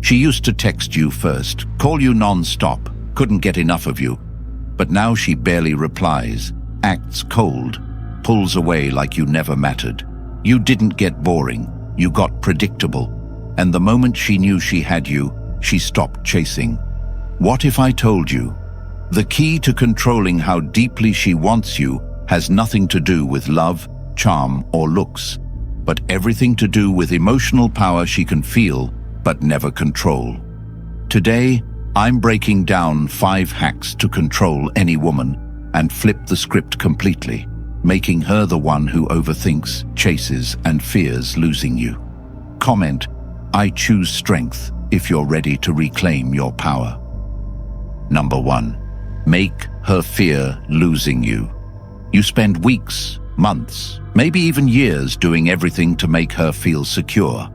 She used to text you first, call you non-stop, couldn't get enough of you. But now she barely replies, acts cold, pulls away like you never mattered. You didn't get boring, you got predictable. And the moment she knew she had you, she stopped chasing. What if I told you? The key to controlling how deeply she wants you has nothing to do with love, charm, or looks, but everything to do with emotional power she can feel but never control. Today, I'm breaking down 5 hacks to control any woman and flip the script completely, making her the one who overthinks, chases, and fears losing you. Comment, I choose strength if you're ready to reclaim your power. Number 1. Make her fear losing you. You spend weeks, months, maybe even years doing everything to make her feel secure.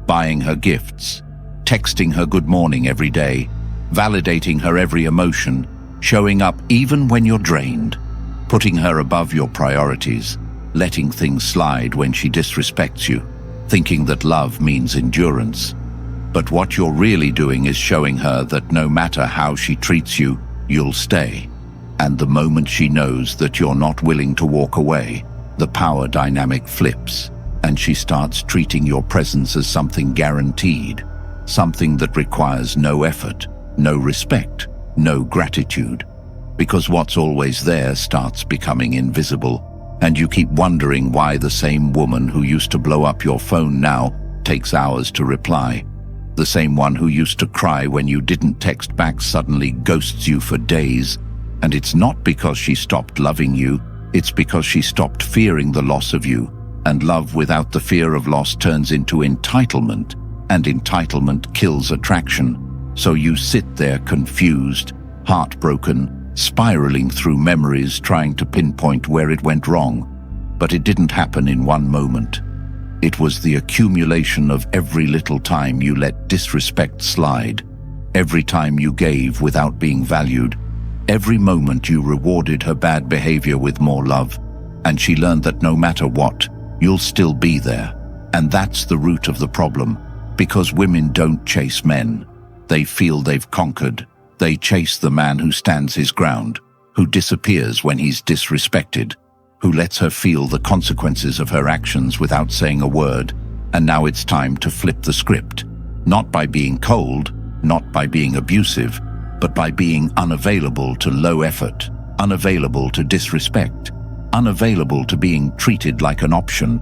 Buying her gifts, texting her good morning every day, validating her every emotion, showing up even when you're drained, putting her above your priorities, letting things slide when she disrespects you, thinking that love means endurance. But what you're really doing is showing her that no matter how she treats you, you'll stay. And the moment she knows that you're not willing to walk away, the power dynamic flips, and she starts treating your presence as something guaranteed, something that requires no effort, no respect, no gratitude. Because what's always there starts becoming invisible, and you keep wondering why the same woman who used to blow up your phone now takes hours to reply. The same one who used to cry when you didn't text back suddenly ghosts you for days. And it's not because she stopped loving you, it's because she stopped fearing the loss of you. And love without the fear of loss turns into entitlement, and entitlement kills attraction. So you sit there confused, heartbroken, spiraling through memories trying to pinpoint where it went wrong. But it didn't happen in one moment. It was the accumulation of every little time you let disrespect slide, every time you gave without being valued, every moment you rewarded her bad behavior with more love, and she learned that no matter what, you'll still be there. And that's the root of the problem, because women don't chase men. They feel they've conquered. They chase the man who stands his ground, who disappears when he's disrespected, who lets her feel the consequences of her actions without saying a word. And now it's time to flip the script, not by being cold, not by being abusive, but by being unavailable to low effort, unavailable to disrespect, unavailable to being treated like an option.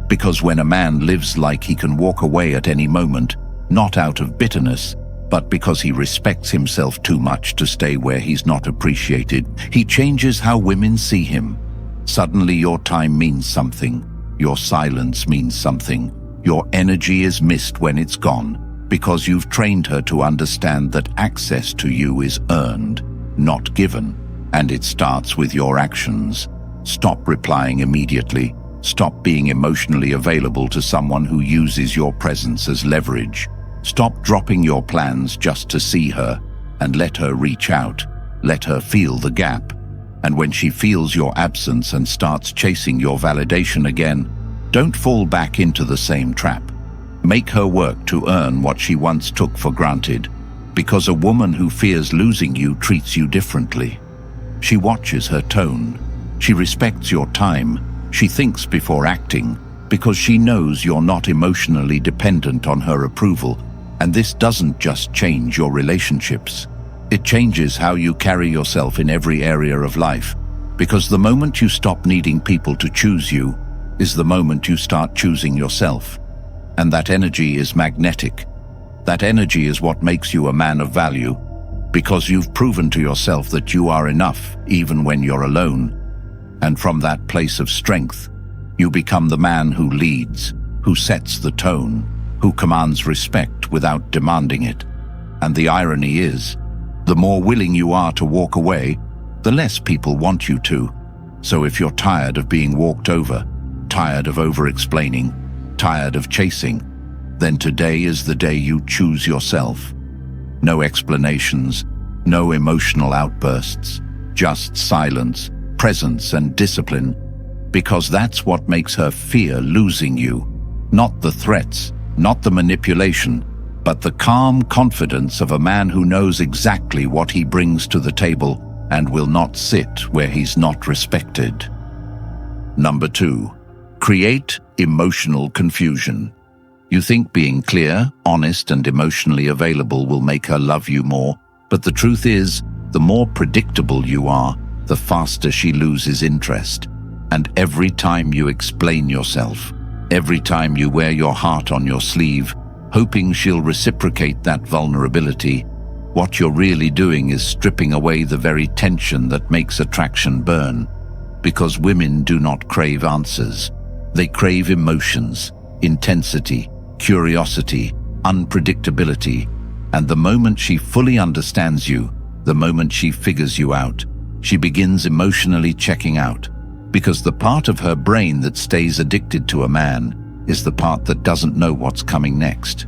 Because when a man lives like he can walk away at any moment, not out of bitterness, but because he respects himself too much to stay where he's not appreciated, he changes how women see him. Suddenly your time means something, your silence means something, your energy is missed when it's gone, because you've trained her to understand that access to you is earned, not given. And it starts with your actions. Stop replying immediately. Stop being emotionally available to someone who uses your presence as leverage. Stop dropping your plans just to see her, and let her reach out. Let her feel the gap. And when she feels your absence and starts chasing your validation again, don't fall back into the same trap. Make her work to earn what she once took for granted, because a woman who fears losing you treats you differently. She watches her tone. She respects your time. She thinks before acting, because she knows you're not emotionally dependent on her approval. And this doesn't just change your relationships. It changes how you carry yourself in every area of life, because the moment you stop needing people to choose you is the moment you start choosing yourself. And that energy is magnetic. That energy is what makes you a man of value, because you've proven to yourself that you are enough even when you're alone. And from that place of strength, you become the man who leads, who sets the tone, who commands respect without demanding it. And the irony is, the more willing you are to walk away, the less people want you to. So if you're tired of being walked over, tired of over-explaining, tired of chasing, then today is the day you choose yourself. No explanations, no emotional outbursts, just silence, presence, and discipline, because that's what makes her fear losing you. Not the threats, not the manipulation, but the calm confidence of a man who knows exactly what he brings to the table and will not sit where he's not respected. Number 2, create emotional confusion. You think being clear, honest, and emotionally available will make her love you more, but the truth is, the more predictable you are, the faster she loses interest. And every time you explain yourself, every time you wear your heart on your sleeve, hoping she'll reciprocate that vulnerability, what you're really doing is stripping away the very tension that makes attraction burn. Because women do not crave answers. They crave emotions, intensity, curiosity, unpredictability. And the moment she fully understands you, the moment she figures you out, she begins emotionally checking out. Because the part of her brain that stays addicted to a man is the part that doesn't know what's coming next.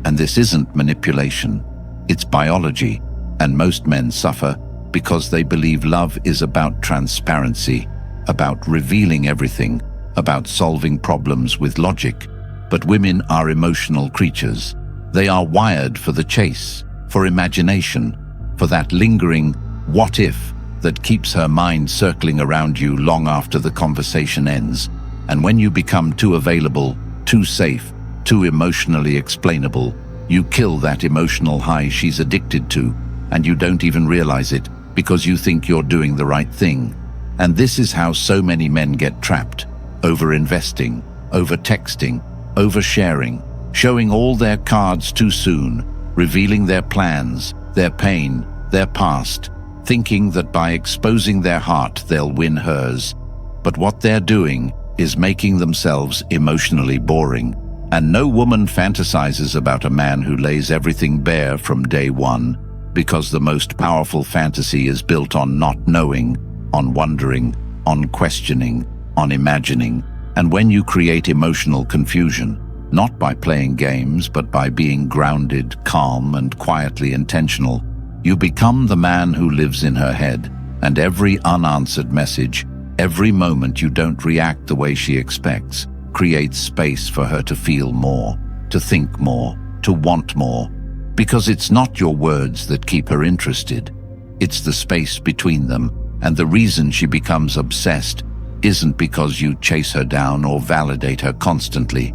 And this isn't manipulation, it's biology, and most men suffer because they believe love is about transparency, about revealing everything, about solving problems with logic. But women are emotional creatures. They are wired for the chase, for imagination, for that lingering what if that keeps her mind circling around you long after the conversation ends. And when you become too available, too safe, too emotionally explainable, you kill that emotional high she's addicted to, and you don't even realize it because you think you're doing the right thing. And this is how so many men get trapped, over-investing, over-texting, over-sharing, showing all their cards too soon, revealing their plans, their pain, their past, thinking that by exposing their heart they'll win hers. But what they're doing is making themselves emotionally boring. And no woman fantasizes about a man who lays everything bare from day one, because the most powerful fantasy is built on not knowing, on wondering, on questioning, on imagining. And when you create emotional confusion, not by playing games, but by being grounded, calm, and quietly intentional, you become the man who lives in her head, and every unanswered message, every moment you don't react the way she expects, creates space for her to feel more, to think more, to want more. Because it's not your words that keep her interested. It's the space between them, and the reason she becomes obsessed isn't because you chase her down or validate her constantly.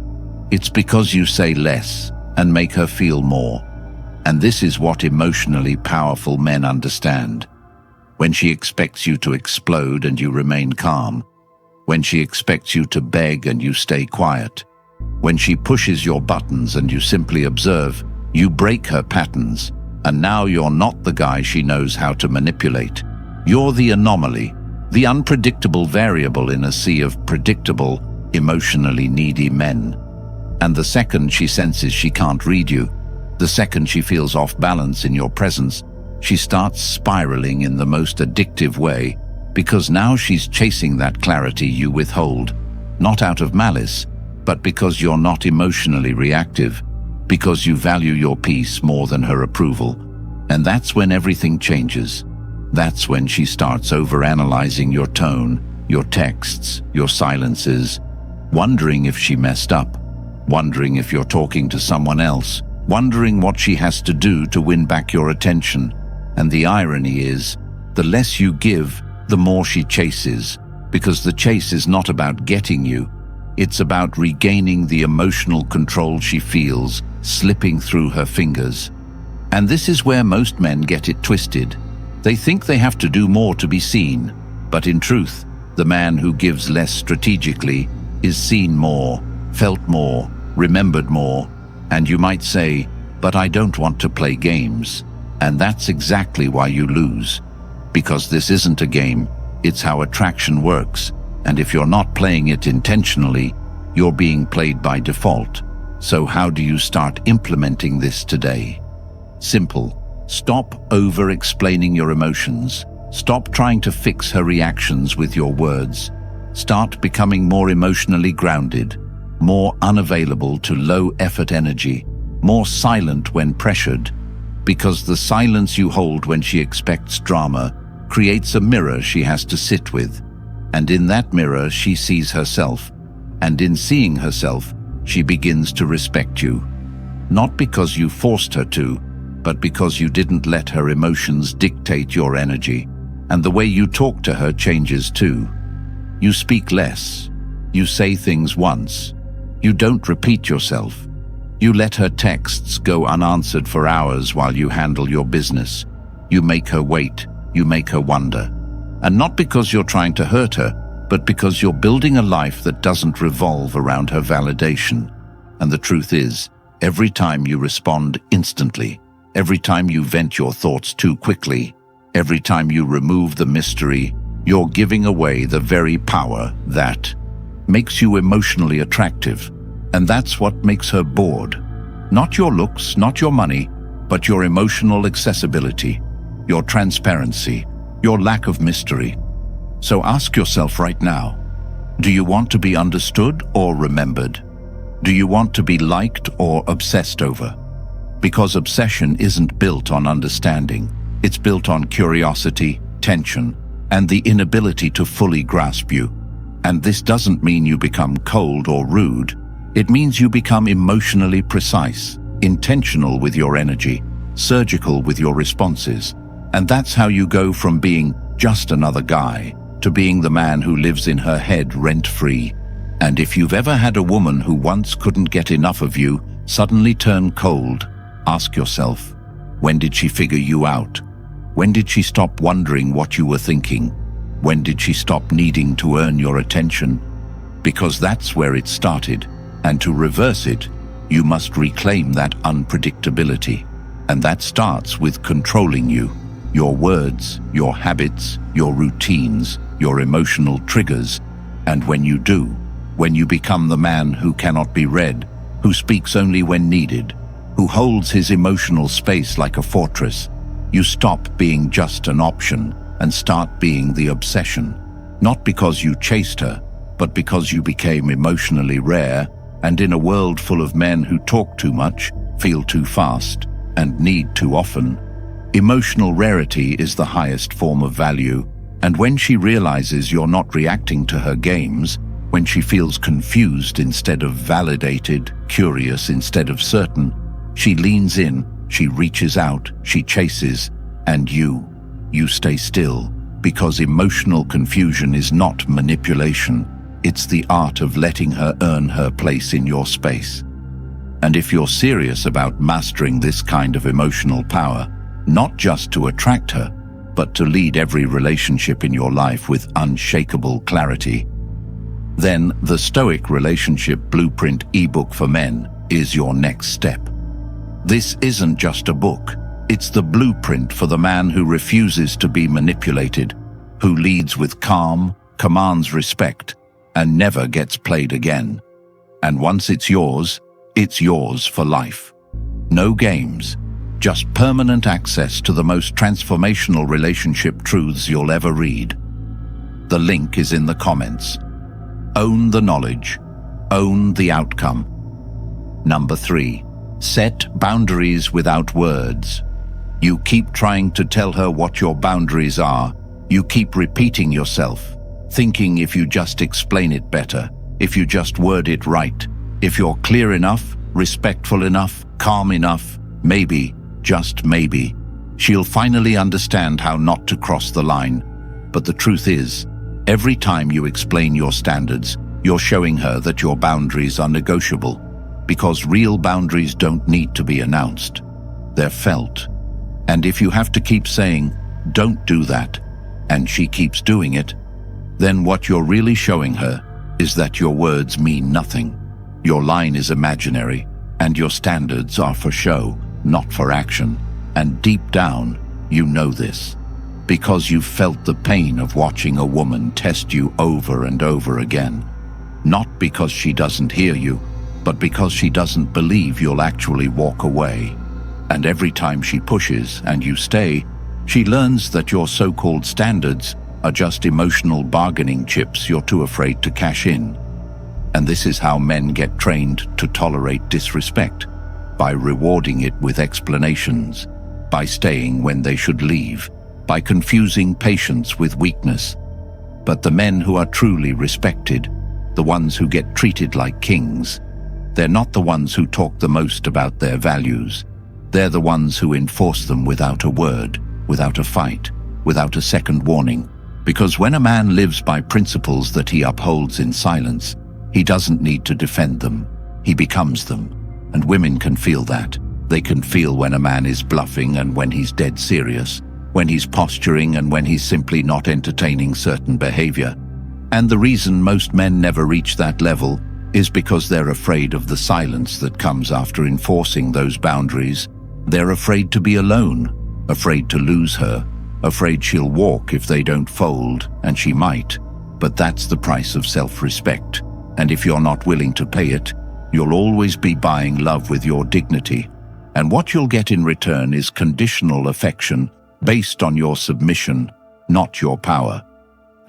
It's because you say less and make her feel more. And this is what emotionally powerful men understand. When she expects you to explode and you remain calm. When she expects you to beg and you stay quiet. When she pushes your buttons and you simply observe, you break her patterns. And now you're not the guy she knows how to manipulate. You're the anomaly, the unpredictable variable in a sea of predictable, emotionally needy men. And the second she senses she can't read you, the second she feels off balance in your presence, she starts spiraling in the most addictive way, because now she's chasing that clarity you withhold, not out of malice, but because you're not emotionally reactive, because you value your peace more than her approval. And that's when everything changes. That's when she starts overanalyzing your tone, your texts, your silences, wondering if she messed up, wondering if you're talking to someone else, wondering what she has to do to win back your attention. And the irony is, the less you give, the more she chases, because the chase is not about getting you. It's about regaining the emotional control she feels slipping through her fingers. And this is where most men get it twisted. They think they have to do more to be seen, but in truth, the man who gives less strategically is seen more, felt more, remembered more. And you might say, but I don't want to play games. And that's exactly why you lose. Because this isn't a game, it's how attraction works. And if you're not playing it intentionally, you're being played by default. So how do you start implementing this today? Simple. Stop over-explaining your emotions. Stop trying to fix her reactions with your words. Start becoming more emotionally grounded, more unavailable to low-effort energy, more silent when pressured, because the silence you hold when she expects drama creates a mirror she has to sit with. And in that mirror, she sees herself. And in seeing herself, she begins to respect you. Not because you forced her to, but because you didn't let her emotions dictate your energy. And the way you talk to her changes too. You speak less. You say things once. You don't repeat yourself. You let her texts go unanswered for hours while you handle your business. You make her wait. You make her wonder. And not because you're trying to hurt her, but because you're building a life that doesn't revolve around her validation. And the truth is, every time you respond instantly, every time you vent your thoughts too quickly, every time you remove the mystery, you're giving away the very power that makes you emotionally attractive. And that's what makes her bored. Not your looks, not your money, but your emotional accessibility, your transparency, your lack of mystery. So ask yourself right now, do you want to be understood or remembered? Do you want to be liked or obsessed over? Because obsession isn't built on understanding. It's built on curiosity, tension, and the inability to fully grasp you. And this doesn't mean you become cold or rude. It means you become emotionally precise, intentional with your energy, surgical with your responses. And that's how you go from being just another guy to being the man who lives in her head rent-free. And if you've ever had a woman who once couldn't get enough of you suddenly turn cold, ask yourself, when did she figure you out? When did she stop wondering what you were thinking? When did she stop needing to earn your attention? Because that's where it started. And to reverse it, you must reclaim that unpredictability. And that starts with controlling you, your words, your habits, your routines, your emotional triggers. And when you do, when you become the man who cannot be read, who speaks only when needed, who holds his emotional space like a fortress, you stop being just an option and start being the obsession. Not because you chased her, but because you became emotionally rare. And in a world full of men who talk too much, feel too fast, and need too often, emotional rarity is the highest form of value. And when she realizes you're not reacting to her games, when she feels confused instead of validated, curious instead of certain, she leans in, she reaches out, she chases, and you stay still, because emotional confusion is not manipulation. It's the art of letting her earn her place in your space. And if you're serious about mastering this kind of emotional power, not just to attract her, but to lead every relationship in your life with unshakable clarity, then the Stoic Relationship Blueprint ebook for men is your next step. This isn't just a book. It's the blueprint for the man who refuses to be manipulated, who leads with calm, commands respect, and never gets played again. And once it's yours for life. No games, just permanent access to the most transformational relationship truths you'll ever read. The link is in the comments. Own the knowledge. Own the outcome. Number 3. Set boundaries without words. You keep trying to tell her what your boundaries are. You keep repeating yourself, thinking if you just explain it better, if you just word it right, if you're clear enough, respectful enough, calm enough, maybe, just maybe, she'll finally understand how not to cross the line. But the truth is, every time you explain your standards, you're showing her that your boundaries are negotiable, because real boundaries don't need to be announced. They're felt. And if you have to keep saying, "Don't do that," and she keeps doing it, then what you're really showing her is that your words mean nothing. Your line is imaginary, and your standards are for show, not for action. And deep down, you know this, because you've felt the pain of watching a woman test you over and over again. Not because she doesn't hear you, but because she doesn't believe you'll actually walk away. And every time she pushes and you stay, she learns that your so-called standards are just emotional bargaining chips you're too afraid to cash in. And this is how men get trained to tolerate disrespect, by rewarding it with explanations, by staying when they should leave, by confusing patience with weakness. But the men who are truly respected, the ones who get treated like kings, They're not the ones who talk the most about their values. They're the ones who enforce them without a word, without a fight, without a second warning. Because when a man lives by principles that he upholds in silence, he doesn't need to defend them. He becomes them. And women can feel that. They can feel when a man is bluffing and when he's dead serious, when he's posturing and when he's simply not entertaining certain behavior. And the reason most men never reach that level is because they're afraid of the silence that comes after enforcing those boundaries. They're afraid to be alone, afraid to lose her, afraid she'll walk if they don't fold, and she might. But that's the price of self-respect. And if you're not willing to pay it, you'll always be buying love with your dignity. And what you'll get in return is conditional affection based on your submission, not your power.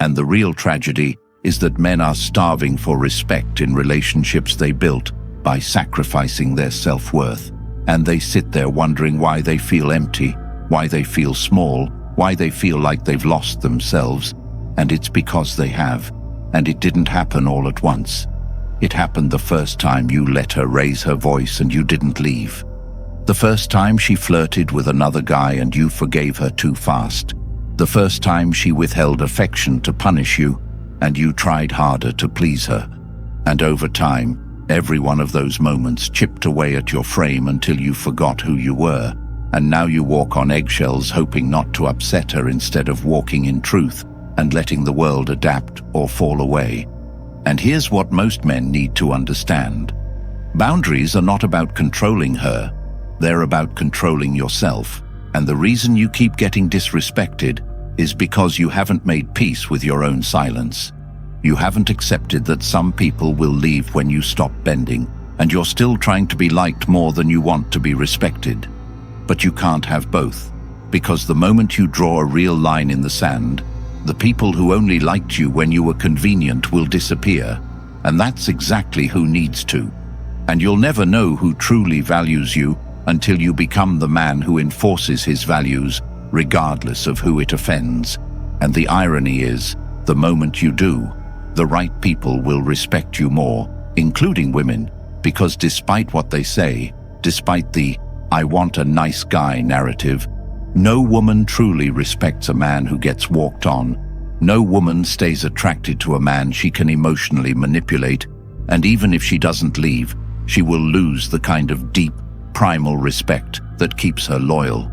And the real tragedy is that men are starving for respect in relationships they built by sacrificing their self-worth. And they sit there wondering why they feel empty, why they feel small, why they feel like they've lost themselves. And it's because they have. And it didn't happen all at once. It happened the first time you let her raise her voice and you didn't leave. The first time she flirted with another guy and you forgave her too fast. The first time she withheld affection to punish you and you tried harder to please her. And over time, every one of those moments chipped away at your frame until you forgot who you were. And now you walk on eggshells hoping not to upset her instead of walking in truth and letting the world adapt or fall away. And here's what most men need to understand. Boundaries are not about controlling her. They're about controlling yourself. And the reason you keep getting disrespected is because you haven't made peace with your own silence. You haven't accepted that some people will leave when you stop bending, and you're still trying to be liked more than you want to be respected. But you can't have both, because the moment you draw a real line in the sand, the people who only liked you when you were convenient will disappear, and that's exactly who needs to. And you'll never know who truly values you until you become the man who enforces his values, regardless of who it offends. And the irony is, the moment you do, the right people will respect you more, including women, because despite what they say, despite the "I want a nice guy" narrative, no woman truly respects a man who gets walked on. No woman stays attracted to a man she can emotionally manipulate, and even if she doesn't leave, she will lose the kind of deep, primal respect that keeps her loyal.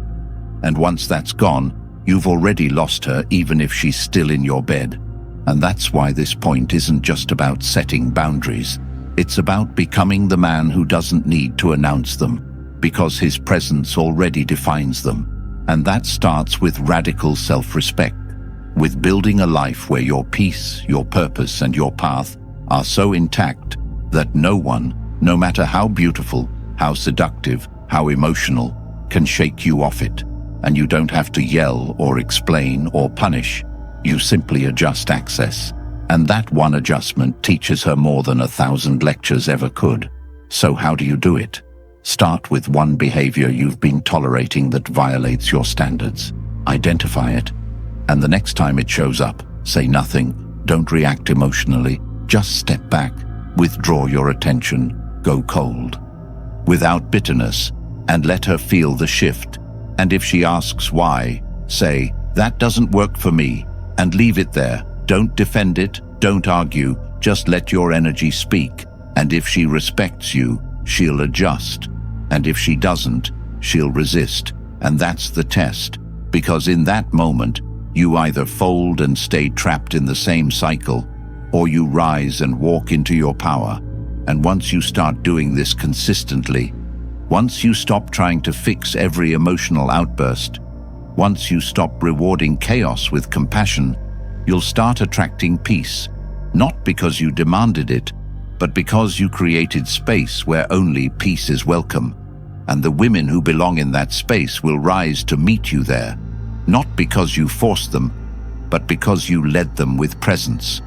And once that's gone, you've already lost her even if she's still in your bed. And that's why this point isn't just about setting boundaries. It's about becoming the man who doesn't need to announce them, because his presence already defines them. And that starts with radical self-respect, with building a life where your peace, your purpose, and your path are so intact that no one, no matter how beautiful, how seductive, how emotional, can shake you off it. And you don't have to yell or explain or punish. You simply adjust access. And that one adjustment teaches her more than 1,000 lectures ever could. So how do you do it? Start with one behavior you've been tolerating that violates your standards. Identify it. And the next time it shows up, say nothing. Don't react emotionally. Just step back. Withdraw your attention. Go cold. Without bitterness. And let her feel the shift. And if she asks why, say, "That doesn't work for me," and leave it there. Don't defend it. Don't argue. Just let your energy speak. And if she respects you, she'll adjust. And if she doesn't, she'll resist. And that's the test. Because in that moment, you either fold and stay trapped in the same cycle, or you rise and walk into your power. And once you start doing this consistently, once you stop trying to fix every emotional outburst, once you stop rewarding chaos with compassion, you'll start attracting peace. Not because you demanded it, but because you created space where only peace is welcome. And the women who belong in that space will rise to meet you there, not because you forced them, but because you led them with presence.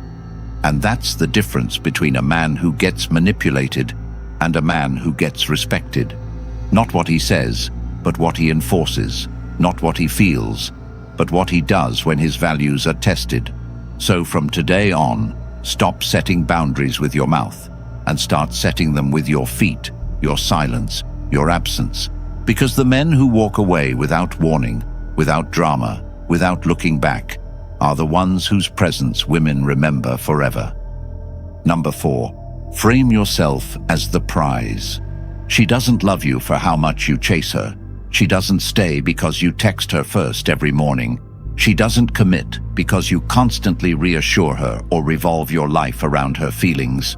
And that's the difference between a man who gets manipulated and a man who gets respected. Not what he says, but what he enforces. Not what he feels, but what he does when his values are tested. So from today on, stop setting boundaries with your mouth and start setting them with your feet, your silence, your absence. Because the men who walk away without warning, without drama, without looking back, are the ones whose presence women remember forever. Number 4, frame yourself as the prize. She doesn't love you for how much you chase her. She doesn't stay because you text her first every morning. She doesn't commit because you constantly reassure her or revolve your life around her feelings.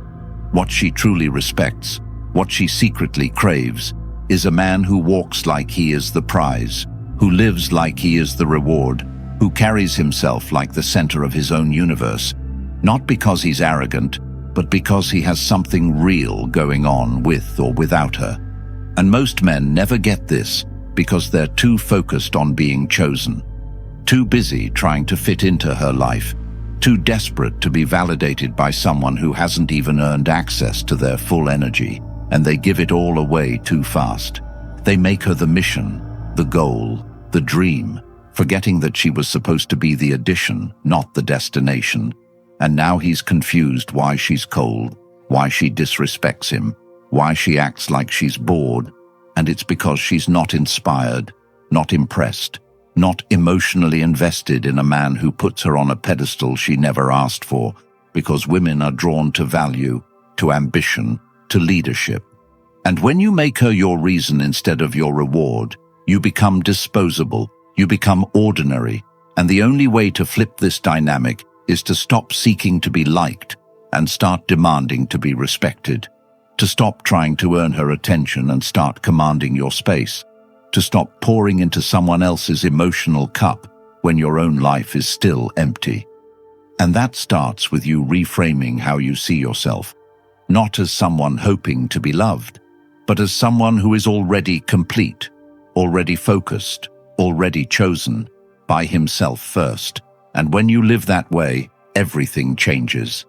What she truly respects, what she secretly craves, is a man who walks like he is the prize, who lives like he is the reward, who carries himself like the center of his own universe, not because he's arrogant, but because he has something real going on with or without her. And most men never get this because they're too focused on being chosen, too busy trying to fit into her life, too desperate to be validated by someone who hasn't even earned access to their full energy, and they give it all away too fast. They make her the mission, the goal, the dream, forgetting that she was supposed to be the addition, not the destination. And now he's confused why she's cold, why she disrespects him, why she acts like she's bored, and it's because she's not inspired, not impressed, not emotionally invested in a man who puts her on a pedestal she never asked for, because women are drawn to value, to ambition, to leadership. And when you make her your reason instead of your reward, you become disposable, you become ordinary, and the only way to flip this dynamic is to stop seeking to be liked and start demanding to be respected, to stop trying to earn her attention and start commanding your space, to stop pouring into someone else's emotional cup when your own life is still empty. And that starts with you reframing how you see yourself, not as someone hoping to be loved, but as someone who is already complete, already focused, already chosen, by himself first. And when you live that way, everything changes.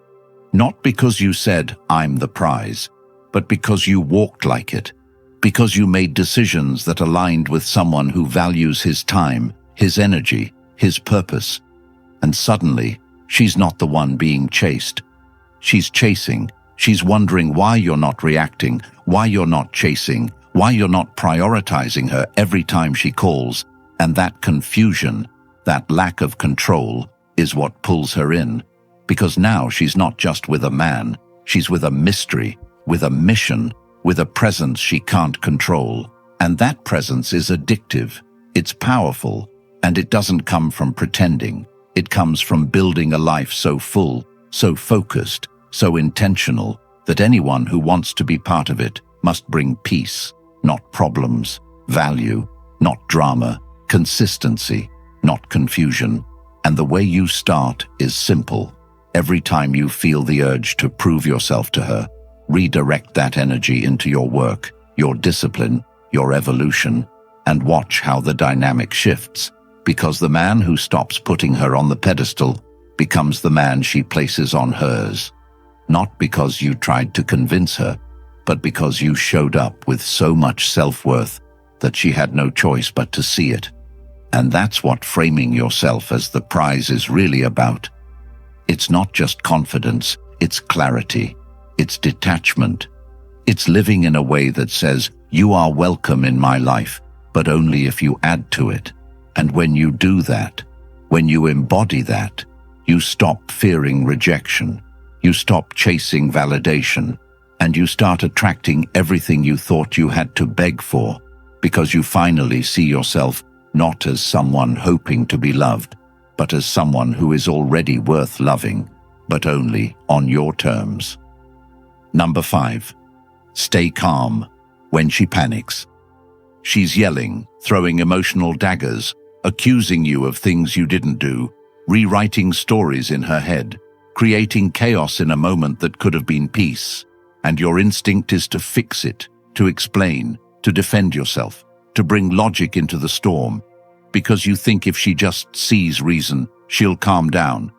Not because you said, "I'm the prize," but because you walked like it, because you made decisions that aligned with someone who values his time, his energy, his purpose. And suddenly, she's not the one being chased. She's chasing. She's wondering why you're not reacting, why you're not chasing, why you're not prioritizing her every time she calls. And that confusion, that lack of control, is what pulls her in. Because now she's not just with a man, she's with a mystery, with a mission, with a presence she can't control. And that presence is addictive, it's powerful, and it doesn't come from pretending. It comes from building a life so full, so focused, so intentional, that anyone who wants to be part of it must bring peace, not problems, value, not drama, consistency, not confusion. And the way you start is simple. Every time you feel the urge to prove yourself to her, redirect that energy into your work, your discipline, your evolution, and watch how the dynamic shifts. Because the man who stops putting her on the pedestal becomes the man she places on hers. Not because you tried to convince her, but because you showed up with so much self-worth that she had no choice but to see it. And that's what framing yourself as the prize is really about. It's not just confidence, it's clarity, it's detachment. It's living in a way that says, you are welcome in my life, but only if you add to it. And when you do that, when you embody that, you stop fearing rejection, you stop chasing validation, and you start attracting everything you thought you had to beg for, because you finally see yourself not as someone hoping to be loved, but as someone who is already worth loving, but only on your terms. Number 5, stay calm when she panics. She's yelling, throwing emotional daggers, accusing you of things you didn't do, rewriting stories in her head, creating chaos in a moment that could have been peace. And your instinct is to fix it, to explain, to defend yourself, to bring logic into the storm, because you think if she just sees reason, she'll calm down.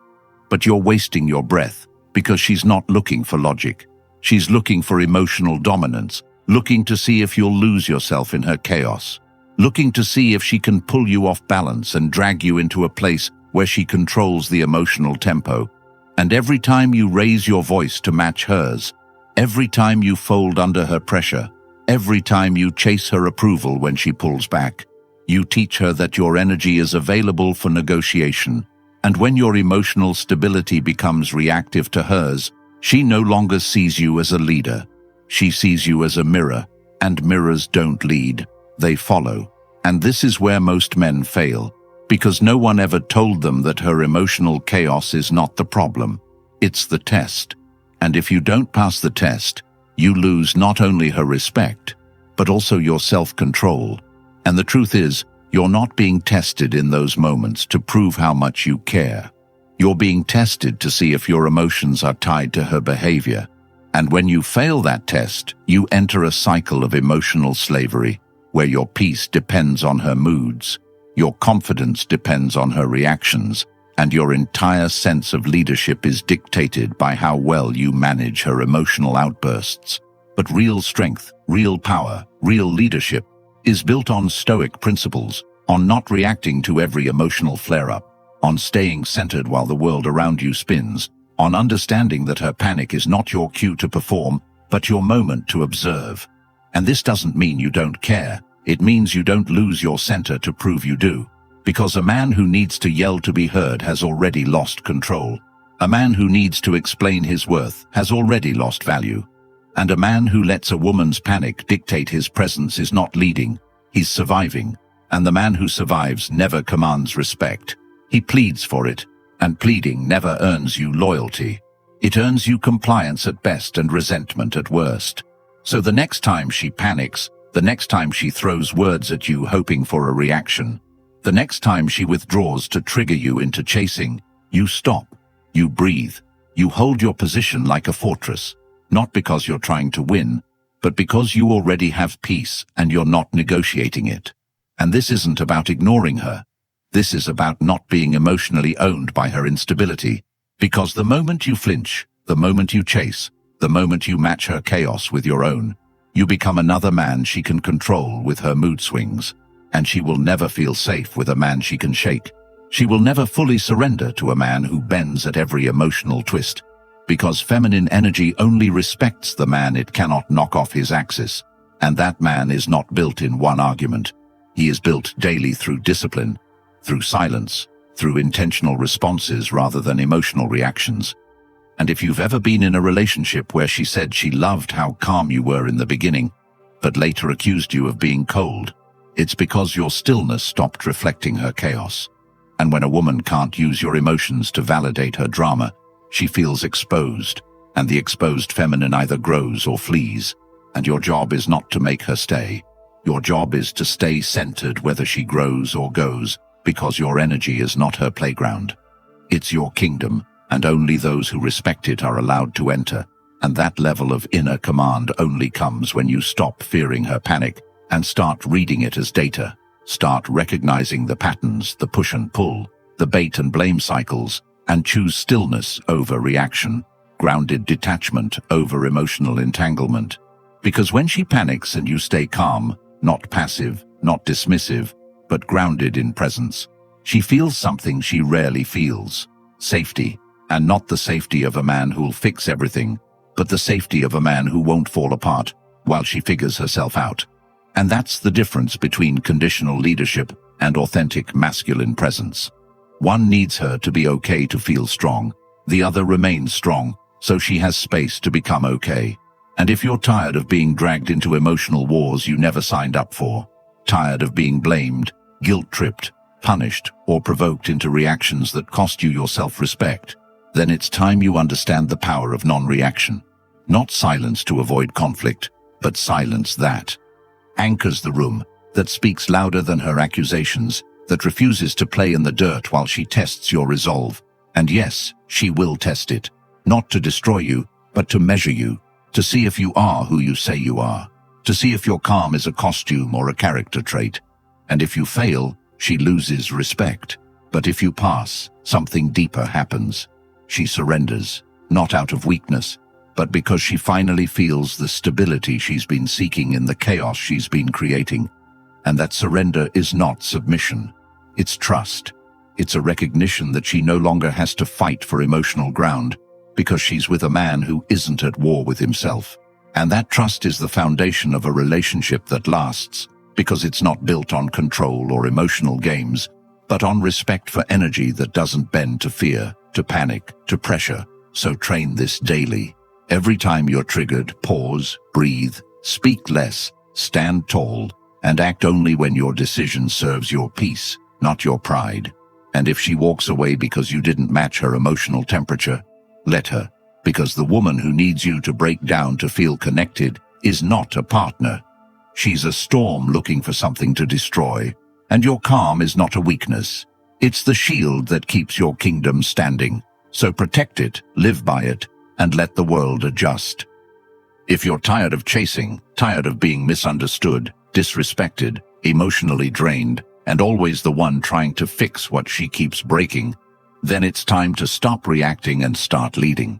But you're wasting your breath, because she's not looking for logic. She's looking for emotional dominance, looking to see if you'll lose yourself in her chaos, looking to see if she can pull you off balance and drag you into a place where she controls the emotional tempo. And every time you raise your voice to match hers, Every time you fold under her pressure, every time you chase her approval when she pulls back, you teach her that your energy is available for negotiation. And when your emotional stability becomes reactive to hers, she no longer sees you as a leader. She sees you as a mirror, and mirrors don't lead, they follow. And this is where most men fail, because no one ever told them that her emotional chaos is not the problem. It's the test. And if you don't pass the test, you lose not only her respect, but also your self-control. And the truth is, you're not being tested in those moments to prove how much you care. You're being tested to see if your emotions are tied to her behavior. And when you fail that test, you enter a cycle of emotional slavery, where your peace depends on her moods, your confidence depends on her reactions, and your entire sense of leadership is dictated by how well you manage her emotional outbursts. But real strength, real power, real leadership is built on Stoic principles, on not reacting to every emotional flare-up, on staying centered while the world around you spins, on understanding that her panic is not your cue to perform, but your moment to observe. And this doesn't mean you don't care. It means you don't lose your center to prove you do. Because a man who needs to yell to be heard has already lost control. A man who needs to explain his worth has already lost value. And a man who lets a woman's panic dictate his presence is not leading, he's surviving. And the man who survives never commands respect. He pleads for it, and pleading never earns you loyalty. It earns you compliance at best and resentment at worst. So the next time she panics, the next time she throws words at you hoping for a reaction, the next time she withdraws to trigger you into chasing, you stop, you breathe, you hold your position like a fortress, not because you're trying to win, but because you already have peace and you're not negotiating it. And this isn't about ignoring her. This is about not being emotionally owned by her instability, because the moment you flinch, the moment you chase, the moment you match her chaos with your own, you become another man she can control with her mood swings. And she will never feel safe with a man she can shake. She will never fully surrender to a man who bends at every emotional twist, because feminine energy only respects the man it cannot knock off his axis. And that man is not built in one argument. He is built daily through discipline, through silence, through intentional responses rather than emotional reactions. And if you've ever been in a relationship where she said she loved how calm you were in the beginning, but later accused you of being cold, it's because your stillness stopped reflecting her chaos. And when a woman can't use your emotions to validate her drama, she feels exposed, and the exposed feminine either grows or flees. And your job is not to make her stay. Your job is to stay centered whether she grows or goes, because your energy is not her playground. It's your kingdom, and only those who respect it are allowed to enter. And that level of inner command only comes when you stop fearing her panic and start reading it as data. Start recognizing the patterns, the push and pull, the bait and blame cycles, and choose stillness over reaction, grounded detachment over emotional entanglement. Because when she panics and you stay calm, not passive, not dismissive, but grounded in presence, she feels something she rarely feels: safety. And not the safety of a man who'll fix everything, but the safety of a man who won't fall apart while she figures herself out. And that's the difference between conditional leadership and authentic masculine presence. One needs her to be okay to feel strong. The other remains strong, so she has space to become okay. And if you're tired of being dragged into emotional wars you never signed up for, tired of being blamed, guilt-tripped, punished, or provoked into reactions that cost you your self-respect, then it's time you understand the power of non-reaction. Not silence to avoid conflict, but silence that anchors the room, that speaks louder than her accusations, that refuses to play in the dirt while she tests your resolve. And yes, she will test it, not to destroy you, but to measure you, to see if you are who you say you are, to see if your calm is a costume or a character trait. And if you fail, she loses respect. But if you pass, something deeper happens. She surrenders, not out of weakness, but because she finally feels the stability she's been seeking in the chaos she's been creating. And that surrender is not submission. It's trust. It's a recognition that she no longer has to fight for emotional ground, because she's with a man who isn't at war with himself. And that trust is the foundation of a relationship that lasts, because it's not built on control or emotional games, but on respect for energy that doesn't bend to fear, to panic, to pressure. So train this daily. Every time you're triggered, pause, breathe, speak less, stand tall, and act only when your decision serves your peace, not your pride. And if she walks away because you didn't match her emotional temperature, let her, because the woman who needs you to break down to feel connected is not a partner. She's a storm looking for something to destroy, and your calm is not a weakness. It's the shield that keeps your kingdom standing. So protect it, live by it, and let the world adjust. If you're tired of chasing, tired of being misunderstood, disrespected, emotionally drained, and always the one trying to fix what she keeps breaking, then it's time to stop reacting and start leading.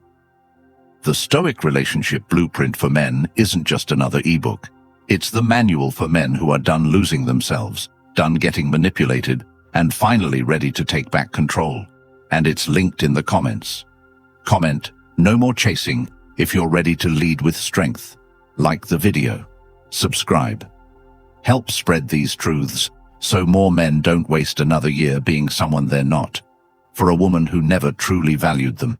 The Stoic Relationship Blueprint for Men isn't just another ebook. It's the manual for men who are done losing themselves, done getting manipulated, and finally ready to take back control. And it's linked in the comments. Comment, "No more chasing," if you're ready to lead with strength. Like the video. Subscribe. Help spread these truths so more men don't waste another year being someone they're not, for a woman who never truly valued them.